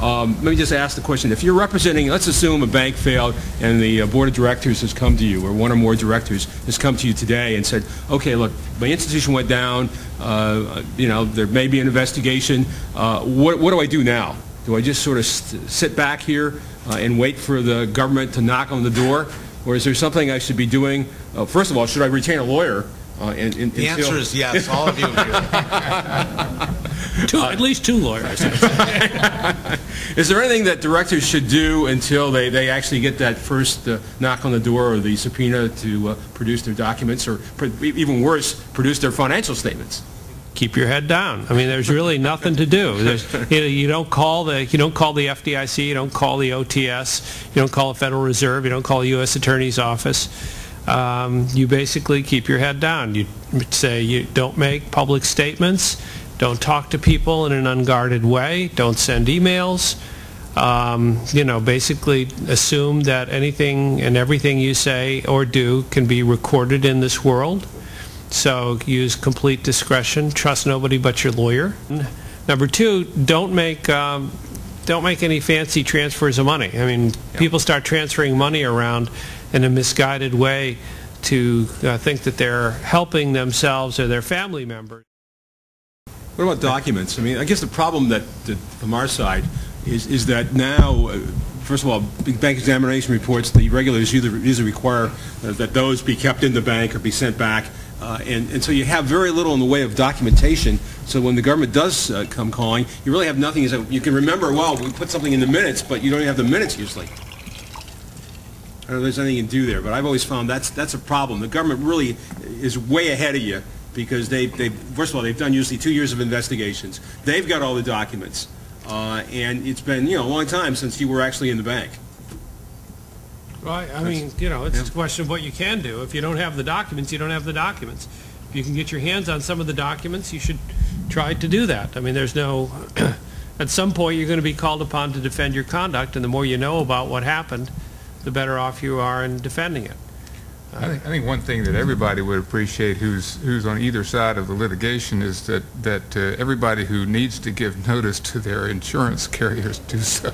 let me just ask the question. If you're representing, let's assume a bank failed and the board of directors has come to you, or one or more directors has come to you today and said, okay, look, my institution went down, you know, there may be an investigation. What do I do now? Do I just sort of sit back here and wait for the government to knock on the door? Or is there something I should be doing? First of all, should I retain a lawyer? The answer is yes, all of you do. At least 2 lawyers. Is there anything that directors should do until they actually get that first knock on the door or the subpoena to produce their documents, or even worse, produce their financial statements? Keep your head down. I mean, there's really nothing to do. You don't call the FDIC, you don't call the OTS, you don't call the Federal Reserve, you don't call the U.S. Attorney's Office. You basically keep your head down. You say you don't make public statements, don't talk to people in an unguarded way, don't send emails. You know, basically assume that anything and everything you say or do can be recorded in this world. So use complete discretion. Trust nobody but your lawyer. Number 2, don't make any fancy transfers of money. I mean, people start transferring money around in a misguided way to think that they're helping themselves or their family members. What about documents? I mean, I guess the problem that from our side is that now, first of all, bank examination reports, the regulators usually require that those be kept in the bank or be sent back. And so you have very little in the way of documentation. So when the government does come calling, you really have nothing. You can remember, well, we put something in the minutes, but you don't even have the minutes usually. I don't know if there's anything you can do there, but I've always found that's a problem. The government really is way ahead of you because first of all, they've done usually 2 years of investigations. They've got all the documents, and it's been, you know, a long time since you were actually in the bank. Right. I mean, you know, it's a question of what you can do. If you don't have the documents, you don't have the documents. If you can get your hands on some of the documents, you should try to do that. I mean, there's no... At some point, you're going to be called upon to defend your conduct, and the more you know about what happened, the better off you are in defending it. I think one thing that everybody would appreciate who's on either side of the litigation is that everybody who needs to give notice to their insurance carriers do so.